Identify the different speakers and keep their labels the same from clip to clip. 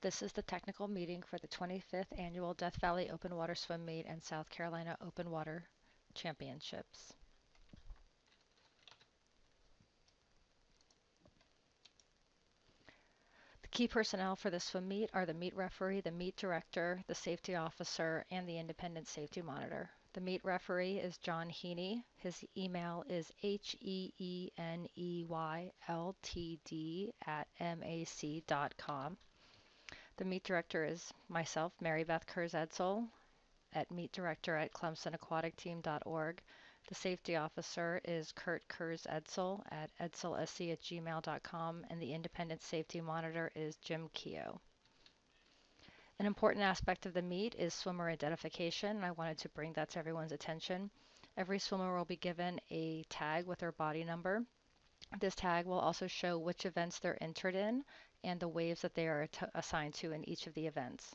Speaker 1: This is the technical meeting for the 25th Annual Death Valley Open Water Swim Meet and South Carolina Open Water Championships. The key personnel for the swim meet are the meet referee, the meet director, the safety officer, and the independent safety monitor. The meet referee is John Heaney. His email is heeneyltd@mac.com. The meet director is myself, Mary Beth Kurz-Edsel, at meetdirector@clemsonaquaticteam.org. The safety officer is Kurt Kurz-Edsel at edselsc@gmail.com, and the independent safety monitor is Jim Keogh. An important aspect of the meet is swimmer identification, and I wanted to bring that to everyone's attention. Every swimmer will be given a tag with their body number. This tag will also show which events they're entered in and the waves that they are assigned to in each of the events.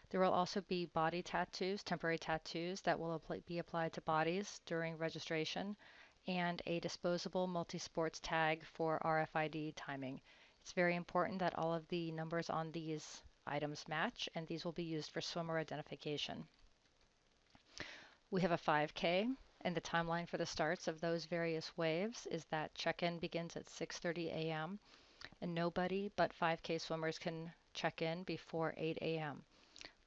Speaker 1: There will also be body tattoos, temporary tattoos that will be applied to bodies during registration, and a disposable multi-sports tag for RFID timing. It's very important that all of the numbers on these items match, and these will be used for swimmer identification. We have a 5K, and the timeline for the starts of those various waves is that check-in begins at 6:30 a.m., and nobody but 5K swimmers can check in before 8 a.m.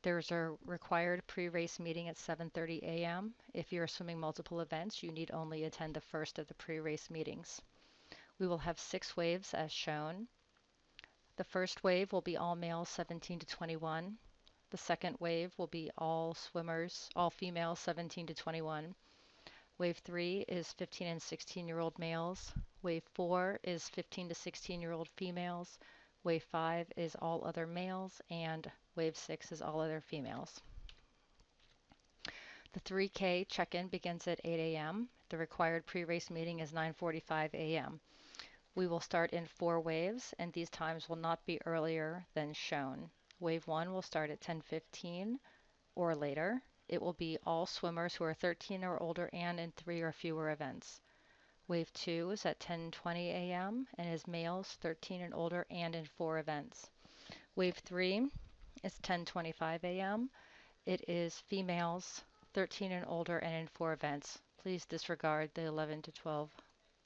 Speaker 1: There's a required pre-race meeting at 7:30 a.m. If you're swimming multiple events, you need only attend the first of the pre-race meetings. We will have 6 waves as shown. The first wave will be all males 17 to 21. The second wave will be all swimmers, all females 17 to 21. Wave 3 is 15 and 16-year-old males. Wave 4 is 15 to 16-year-old females. Wave 5 is all other males, and Wave 6 is all other females. The 3K check-in begins at 8 a.m. The required pre-race meeting is 9:45 a.m. We will start in 4 waves, and these times will not be earlier than shown. Wave 1 will start at 10:15 or later. It will be all swimmers who are 13 or older and in 3 or fewer events. Wave 2 is at 10:20 a.m. and is males 13 and older and in 4 events. Wave 3 is 10:25 a.m. It is females 13 and older and in 4 events. Please disregard the 11 to 12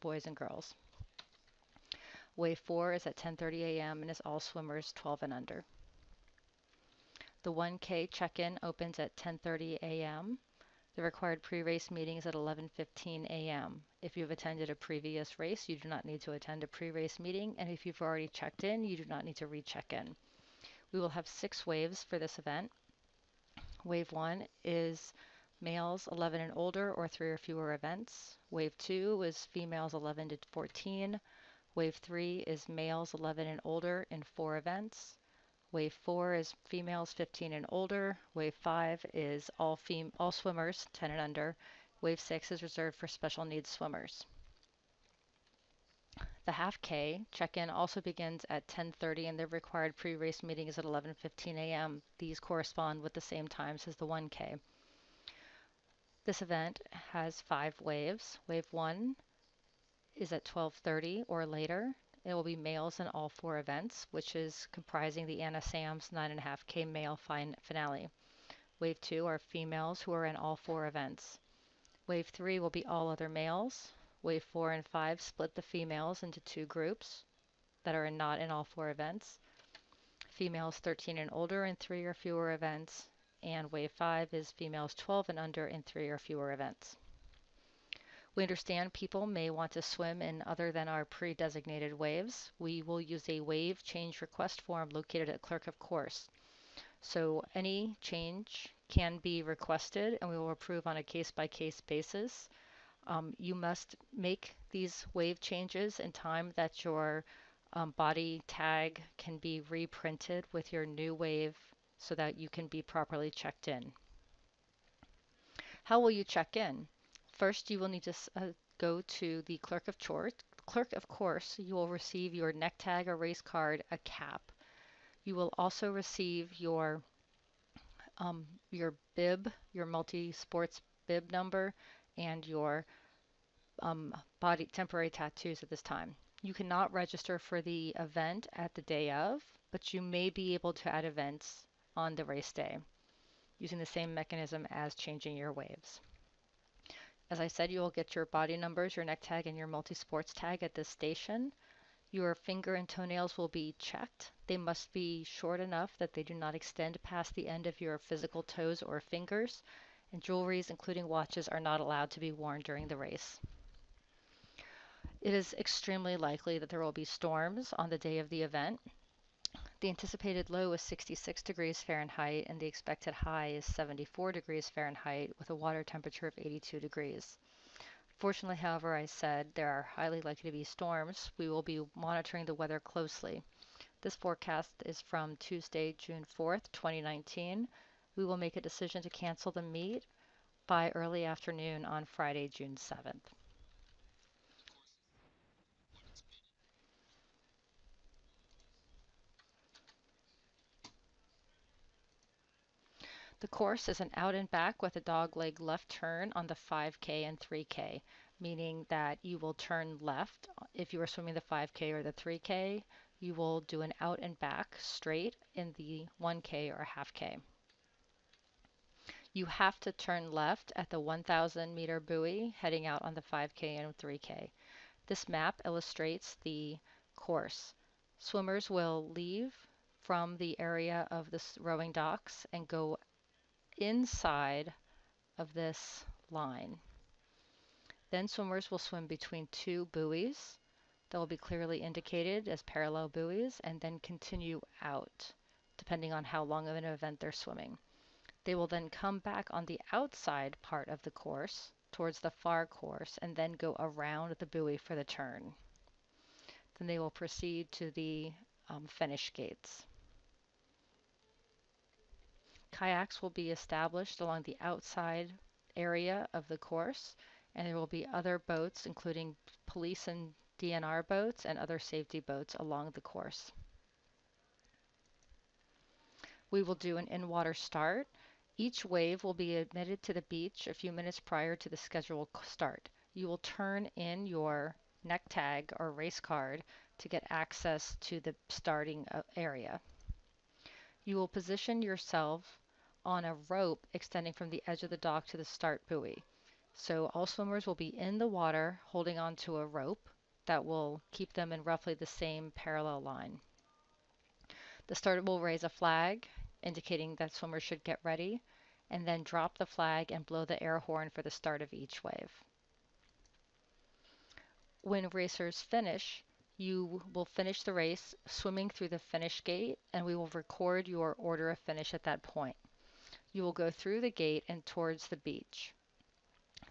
Speaker 1: boys and girls. Wave 4 is at 10:30 a.m. and is all swimmers 12 and under. The 1K check-in opens at 10:30 a.m. The required pre-race meeting is at 11:15 a.m. If you've attended a previous race, you do not need to attend a pre-race meeting, and if you've already checked in, you do not need to recheck in. We will have 6 waves for this event. Wave 1 is males 11 and older or 3 or fewer events. Wave 2 is females 11 to 14. Wave 3 is males 11 and older in 4 events. Wave 4 is females 15 and older. Wave 5 is all swimmers 10 and under. Wave 6 is reserved for special needs swimmers. The half K check-in also begins at 10:30 and the required pre-race meeting is at 11:15 a.m. These correspond with the same times as the 1K. This event has 5 waves. Wave 1 is at 12:30 or later. It will be males in all 4 events, which is comprising the Anna Sams 9.5K male finale. Wave 2 are females who are in all 4 events. Wave 3 will be all other males. Wave 4 and 5 split the females into 2 groups that are not in all 4 events. Females 13 and older in 3 or fewer events, and Wave 5 is females 12 and under in 3 or fewer events. We understand people may want to swim in other than our pre-designated waves. We will use a wave change request form located at Clerk of Course. So any change can be requested and we will approve on a case-by-case basis. You must make these wave changes in time that your body tag can be reprinted with your new wave so that you can be properly checked in. How will you check in? First, you will need to go to the Clerk of Course. You will receive your neck tag or race card, a cap. You will also receive your bib, your multi-sports bib number, and your body temporary tattoos at this time. You cannot register for the event at the day of. but you may be able to add events on the race day using the same mechanism as changing your waves. As I said, you will get your body numbers, your neck tag, and your multi-sports tag at this station. Your finger and toenails will be checked. They must be short enough that they do not extend past the end of your physical toes or fingers, and jewelries, including watches, are not allowed to be worn during the race. It is extremely likely that there will be storms on the day of the event. The anticipated low is 66 degrees Fahrenheit, and the expected high is 74 degrees Fahrenheit with a water temperature of 82 degrees. Fortunately, however, I said there are highly likely to be storms. We will be monitoring the weather closely. This forecast is from Tuesday, June 4th, 2019. We will make a decision to cancel the meet by early afternoon on Friday, June 7th. The course is an out and back with a dogleg left turn on the 5K and 3K, meaning that you will turn left if you are swimming the 5K or the 3K. You will do an out and back straight in the 1K or half K. You have to turn left at the 1,000 meter buoy heading out on the 5K and 3K. This map illustrates the course. Swimmers will leave from the area of the rowing docks and go inside of this line. Then swimmers will swim between two buoys that will be clearly indicated as parallel buoys and then continue out, depending on how long of an event they're swimming. They will then come back on the outside part of the course towards the far course and then go around the buoy for the turn. Then they will proceed to the finish gates. Kayaks will be established along the outside area of the course, and there will be other boats, including police and DNR boats and other safety boats along the course. We will do an in-water start. Each wave will be admitted to the beach a few minutes prior to the scheduled start. You will turn in your neck tag or race card to get access to the starting area. You will position yourself on a rope extending from the edge of the dock to the start buoy. So all swimmers will be in the water holding onto a rope that will keep them in roughly the same parallel line. The starter will raise a flag indicating that swimmers should get ready, and then drop the flag and blow the air horn for the start of each wave. When racers finish, you will finish the race swimming through the finish gate, and we will record your order of finish at that point. You will go through the gate and towards the beach.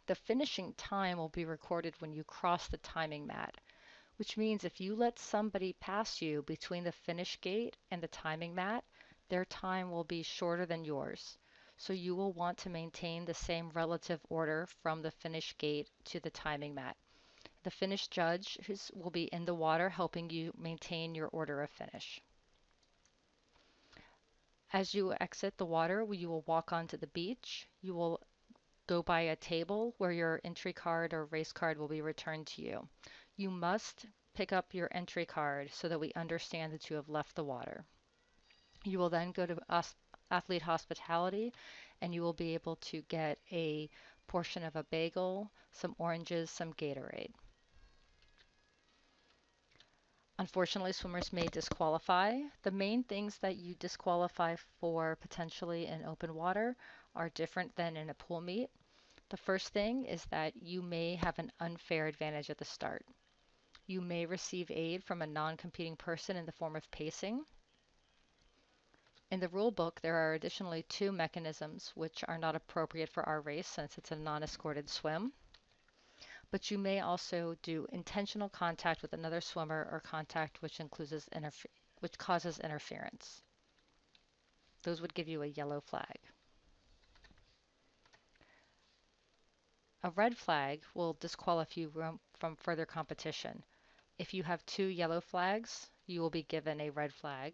Speaker 1: The finishing time will be recorded when you cross the timing mat, which means if you let somebody pass you between the finish gate and the timing mat, their time will be shorter than yours. So you will want to maintain the same relative order from the finish gate to the timing mat. The finish judge will be in the water helping you maintain your order of finish. As you exit the water, you will walk onto the beach. You will go by a table where your entry card or race card will be returned to you. You must pick up your entry card so that we understand that you have left the water. You will then go to athlete hospitality and you will be able to get a portion of a bagel, some oranges, some Gatorade. Unfortunately, swimmers may disqualify. The main things that you disqualify for potentially in open water are different than in a pool meet. The first thing is that you may have an unfair advantage at the start. You may receive aid from a non-competing person in the form of pacing. In the rule book, there are additionally two mechanisms which are not appropriate for our race since it's a non-escorted swim. But you may also do intentional contact with another swimmer or contact which causes interference. Those would give you a yellow flag. A red flag will disqualify you from further competition. If you have two yellow flags, you will be given a red flag.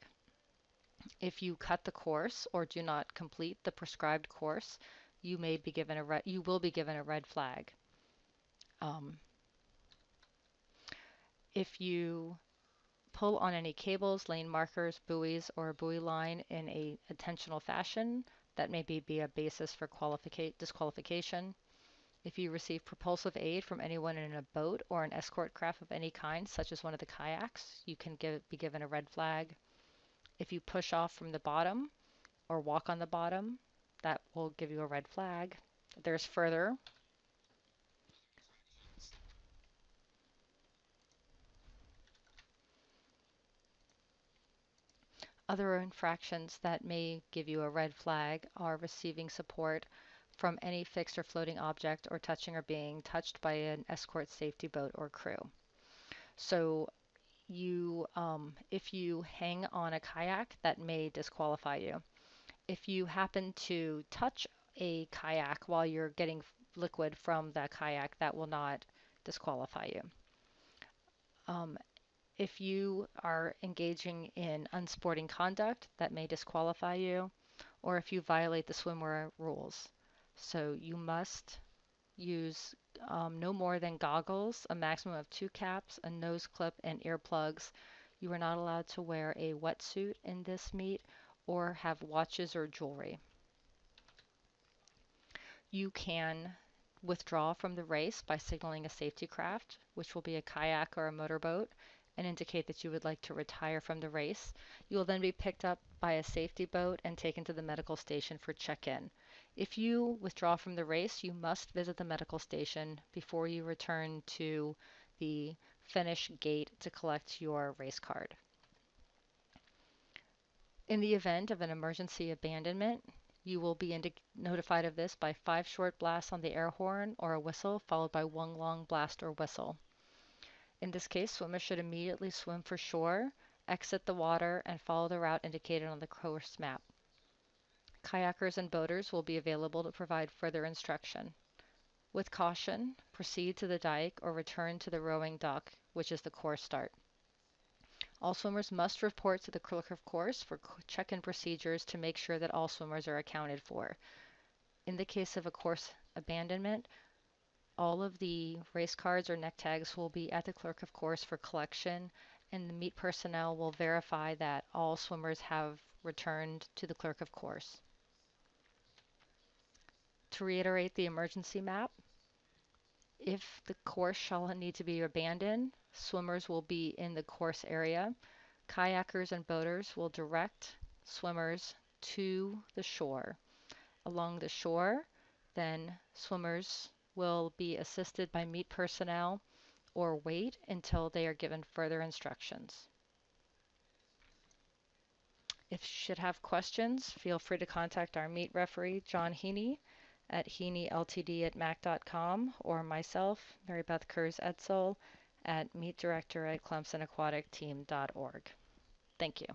Speaker 1: If you cut the course or do not complete the prescribed course, you will be given a red flag. If you pull on any cables, lane markers, buoys, or a buoy line in a intentional fashion, that may be a basis for disqualification. If you receive propulsive aid from anyone in a boat or an escort craft of any kind, such as one of the kayaks, you can be given a red flag. If you push off from the bottom or walk on the bottom, that will give you a red flag. There's further other infractions that may give you a red flag are receiving support from any fixed or floating object or touching or being touched by an escort safety boat or crew. So if you hang on a kayak, that may disqualify you. If you happen to touch a kayak while you're getting liquid from that kayak, that will not disqualify you. Um, if you are engaging in unsporting conduct, that may disqualify you, or if you violate the swimwear rules. So you must use no more than goggles, a maximum of 2 caps, a nose clip, and earplugs. You are not allowed to wear a wetsuit in this meet or have watches or jewelry. You can withdraw from the race by signaling a safety craft, which will be a kayak or a motorboat, and indicate that you would like to retire from the race. You will then be picked up by a safety boat and taken to the medical station for check-in. If you withdraw from the race, you must visit the medical station before you return to the finish gate to collect your race card. In the event of an emergency abandonment, you will be notified of this by 5 short blasts on the air horn or a whistle, followed by 1 long blast or whistle. In this case, swimmers should immediately swim for shore, exit the water, and follow the route indicated on the course map. Kayakers and boaters will be available to provide further instruction. With caution, proceed to the dike or return to the rowing dock, which is the course start. All swimmers must report to the clerk of course for check-in procedures to make sure that all swimmers are accounted for. In the case of a course abandonment, all of the race cards or neck tags will be at the clerk of course for collection, and the meet personnel will verify that all swimmers have returned to the clerk of course. To reiterate the emergency map, if the course shall need to be abandoned, swimmers will be in the course area. Kayakers and boaters will direct swimmers to the shore. Along the shore, then swimmers will be assisted by meet personnel or wait until they are given further instructions. If you should have questions, feel free to contact our meet referee, John Heaney, at heaneyLTD@mac.com, or myself, Mary Beth Kurz Edsel, at meetdirector@clemsonaquaticteam.org. Thank you.